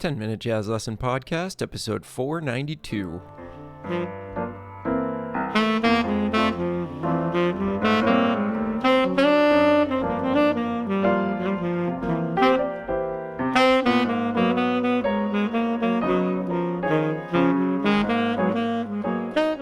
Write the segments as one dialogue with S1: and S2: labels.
S1: 10-Minute Jazz Lesson Podcast, episode 492.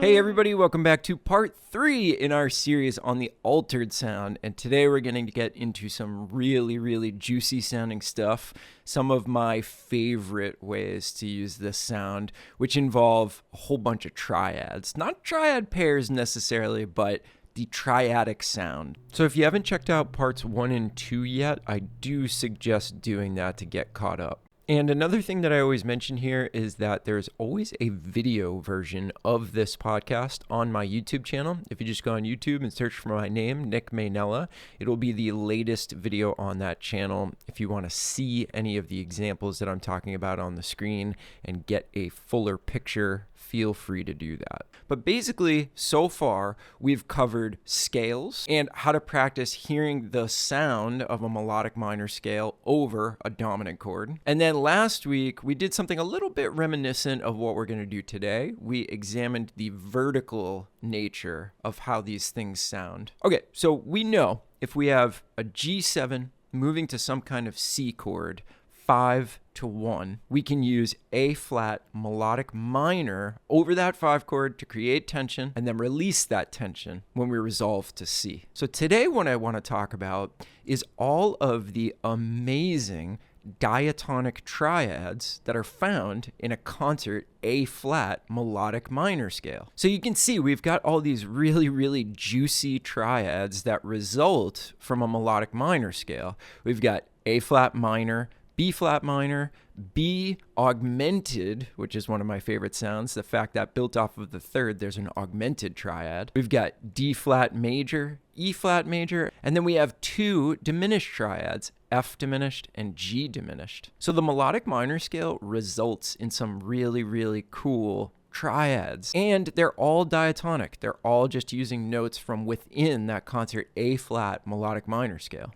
S1: Hey everybody, welcome back to part 3 in our series on the altered sound, and today we're going to get into some really juicy sounding stuff, some of my favorite ways to use this sound, which involve a whole bunch of triads. Not triad pairs necessarily, but the triadic sound. So if you haven't checked out parts 1 and 2 yet, I do suggest doing that to get caught up. And another thing that I always mention here is that there's always a video version of this podcast on my YouTube channel. If you just go on YouTube and search for my name, Nick Maynella, it'll be the latest video on that channel. If you want to see any of the examples that I'm talking about on the screen and get a fuller picture, feel free to do that. But basically, so far, we've covered scales and how to practice hearing the sound of a melodic minor scale over a dominant chord. And then last week, we did something a little bit reminiscent of what we're going to do today. We examined the vertical nature of how these things sound. Okay, so we know if we have a G7 moving to some kind of C chord, 5 to 1, we can use A flat melodic minor over that 5 chord to create tension and then release that tension when we resolve to C. So today what I want to talk about is all of the amazing diatonic triads that are found in a concert A flat melodic minor scale. So you can see we've got all these really juicy triads that result from a melodic minor scale. We've got A flat minor, B flat minor, B augmented, which is one of my favorite sounds, the fact that built off of the third, there's an augmented triad. We've got D flat major, E flat major, and then we have 2 diminished triads, F diminished and G diminished. So the melodic minor scale results in some really cool triads, and they're all diatonic. They're all just using notes from within that concert A flat melodic minor scale.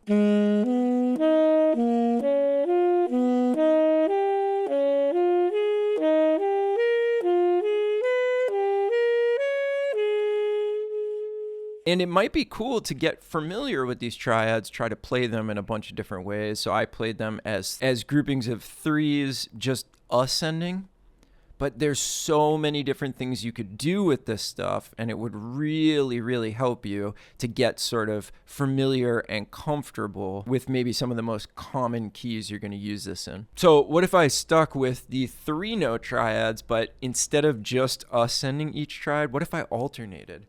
S1: And it might be cool to get familiar with these triads, try to play them in a bunch of different ways. So I played them as groupings of 3s, just ascending. But there's so many different things you could do with this stuff, and it would really help you to get sort of familiar and comfortable with maybe some of the most common keys you're going to use this in. So what if I stuck with the 3-note triads, but instead of just ascending each triad, what if I alternated?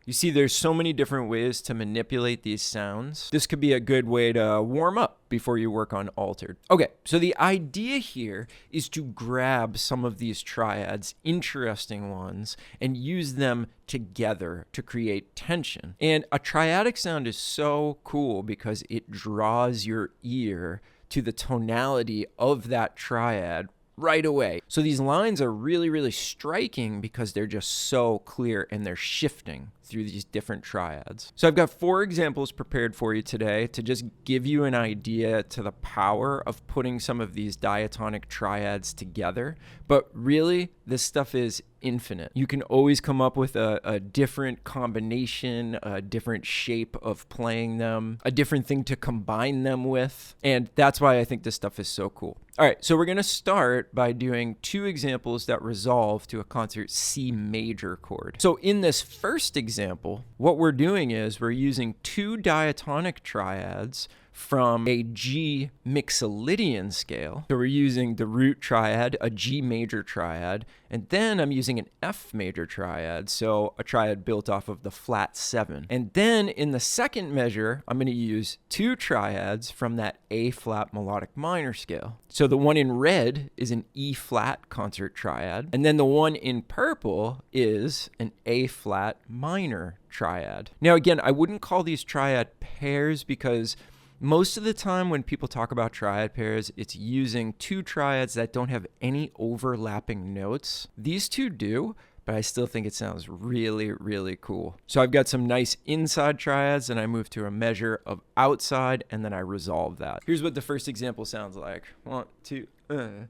S1: You see, there's so many different ways to manipulate these sounds. This could be a good way to warm up before you work on altered. Okay, so the idea here is to grab some of these triads, interesting ones, and use them together to create tension. And a triadic sound is so cool because it draws your ear to the tonality of that triad right away. So these lines are really striking because they're just so clear and they're shifting through these different triads. So I've got 4 examples prepared for you today to just give you an idea to the power of putting some of these diatonic triads together. But really, this stuff is infinite. You can always come up with a different combination, a different shape of playing them, a different thing to combine them with. And that's why I think this stuff is so cool. All right, so we're going to start by doing 2 examples that resolve to a concert C major chord. So in this first example, what we're doing is we're using 2 diatonic triads from a G Mixolydian scale. So we're using the root triad, a G major triad, and then I'm using an F major triad, so a triad built off of the flat 7. And then in the second measure, I'm going to use 2 triads from that A flat melodic minor scale. So the one in red is an E flat concert triad, and then the one in purple is an A flat minor triad. Now again, I wouldn't call these triad pairs because most of the time when people talk about triad pairs, it's using 2 triads that don't have any overlapping notes. These 2 do, but I still think it sounds really, really cool. So I've got some nice inside triads, and I move to a measure of outside, and then I resolve that. Here's what the first example sounds like. 1, 2, 1,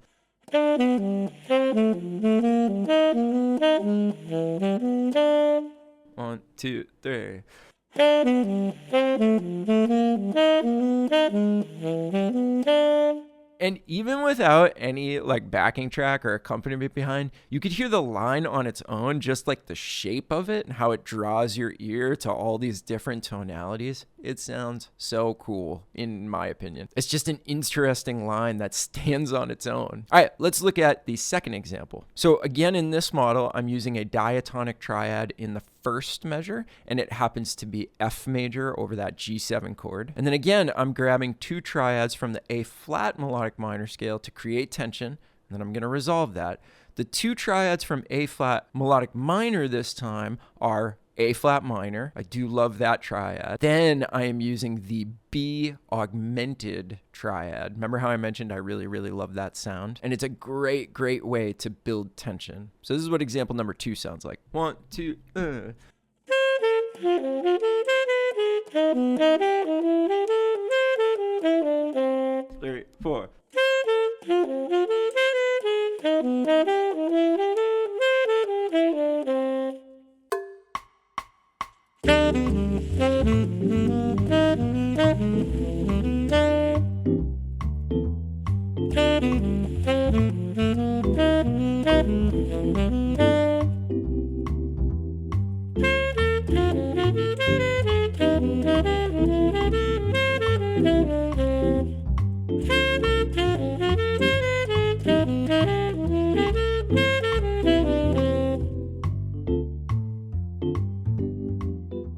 S1: 2, 3. And even without any like backing track or accompaniment behind, you could hear the line on its own, just like the shape of it and how it draws your ear to all these different tonalities. It sounds so cool, in my opinion. It's just an interesting line that stands on its own. All right, let's look at the second example. So again, in this model, I'm using a diatonic triad in the first measure, and it happens to be F major over that G7 chord. And then again, I'm grabbing 2 triads from the A flat melodic minor scale to create tension, and then I'm going to resolve that. The 2 triads from A flat melodic minor this time are A flat minor. I do love that triad. Then I am using the B augmented triad. Remember how I mentioned I really, really love that sound? And it's a great, great way to build tension. So this is what example number 2 sounds like. 1, 2, 3, 4.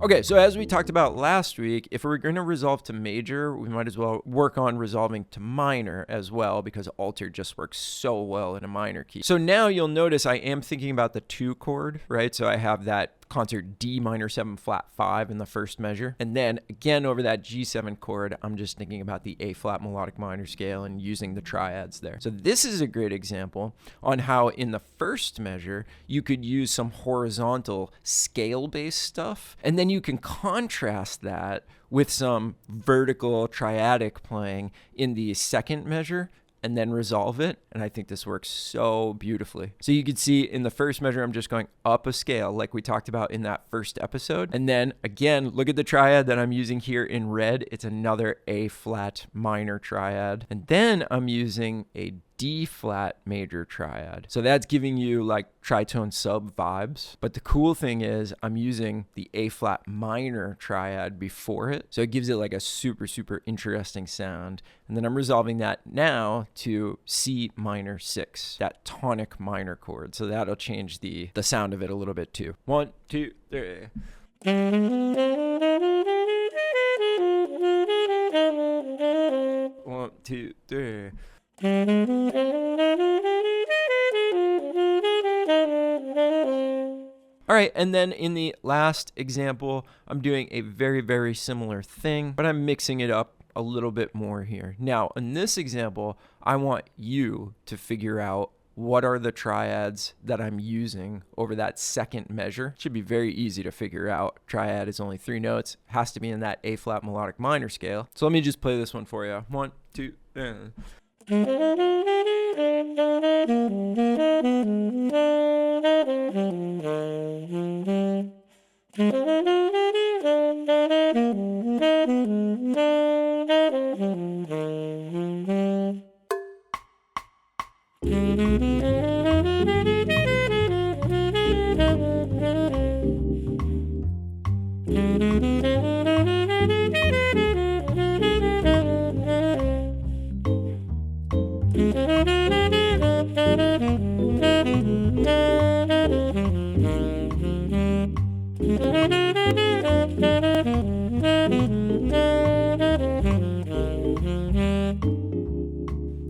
S1: Okay, so as we talked about last week, if we're going to resolve to major, we might as well work on resolving to minor as well, because altered just works so well in a minor key. So now you'll notice I am thinking about the 2 chord, right? So I have that concert D minor 7 flat 5 in the first measure. And then again, over that G7 chord, I'm just thinking about the A flat melodic minor scale and using the triads there. So this is a great example on how in the first measure, you could use some horizontal scale-based stuff, and then you can contrast that with some vertical triadic playing in the second measure, and then resolve it. And I think this works so beautifully. So you can see in the first measure, I'm just going up a scale like we talked about in that first episode. And then again, look at the triad that I'm using here in red. It's another A flat minor triad. And then I'm using a D flat major triad. So that's giving you like tritone sub vibes. But the cool thing is I'm using the A flat minor triad before it. So it gives it like a super, super interesting sound. And then I'm resolving that now to C minor 6, that tonic minor chord. So that'll change the sound of it a little bit too. 1, 2, 3. 1, 2, 3. All right, and then in the last example, I'm doing a very, very similar thing, but I'm mixing it up a little bit more here. Now, in this example, I want you to figure out what are the triads that I'm using over that second measure. It should be very easy to figure out. Triad is only 3 notes, has to be in that A flat melodic minor scale. So let me just play this one for you. 1, 2, 3.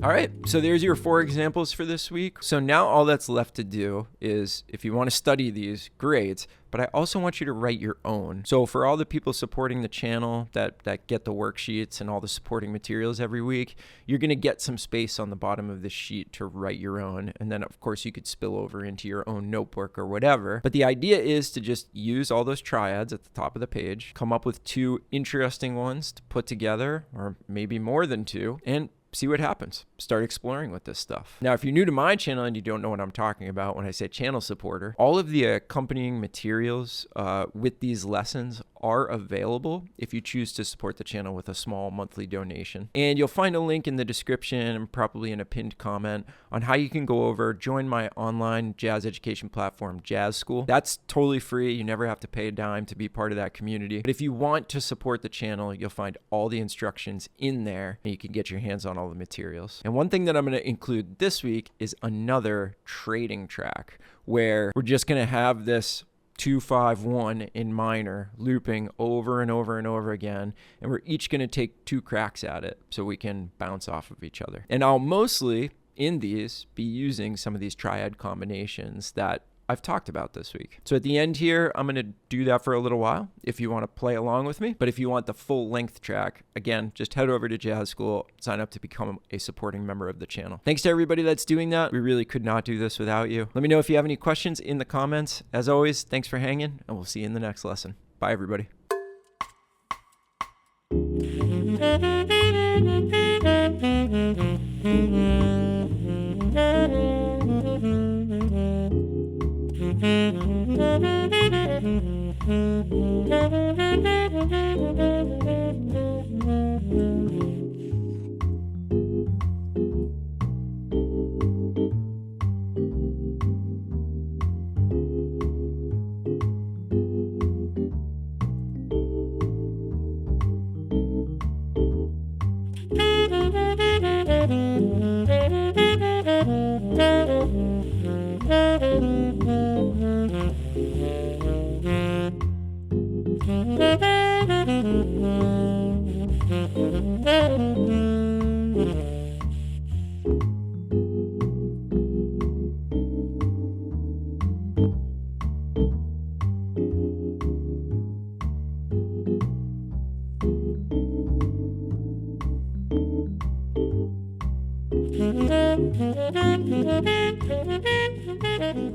S1: All right, so there's your 4 examples for this week. So now all that's left to do is, if you want to study these, great, but I also want you to write your own. So for all the people supporting the channel that get the worksheets and all the supporting materials every week, you're going to get some space on the bottom of the sheet to write your own. And then, of course, you could spill over into your own notebook or whatever. But the idea is to just use all those triads at the top of the page, come up with 2 interesting ones to put together, or maybe more than 2, and see what happens. Start exploring with this stuff. Now, if you're new to my channel and you don't know what I'm talking about when I say channel supporter, all of the accompanying materials with these lessons are available if you choose to support the channel with a small monthly donation. And you'll find a link in the description and probably in a pinned comment on how you can go over, join my online jazz education platform, Jazz School. That's totally free. You never have to pay a dime to be part of that community. But if you want to support the channel, you'll find all the instructions in there and you can get your hands on all the materials. And one thing that I'm going to include this week is another trading track where we're just going to have this 2-5-1 in minor looping over and over and over again, and we're each going to take 2 cracks at it so we can bounce off of each other. And I'll mostly in these be using some of these triad combinations that I've talked about this week. So at the end here, I'm going to do that for a little while if you want to play along with me. But if you want the full length track, again, just head over to Jazz School, sign up to become a supporting member of the channel. Thanks to everybody that's doing that. We really could not do this without you. Let me know if you have any questions in the comments. As always, thanks for hanging, and we'll see you in the next lesson. Bye, everybody.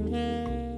S1: Thank you.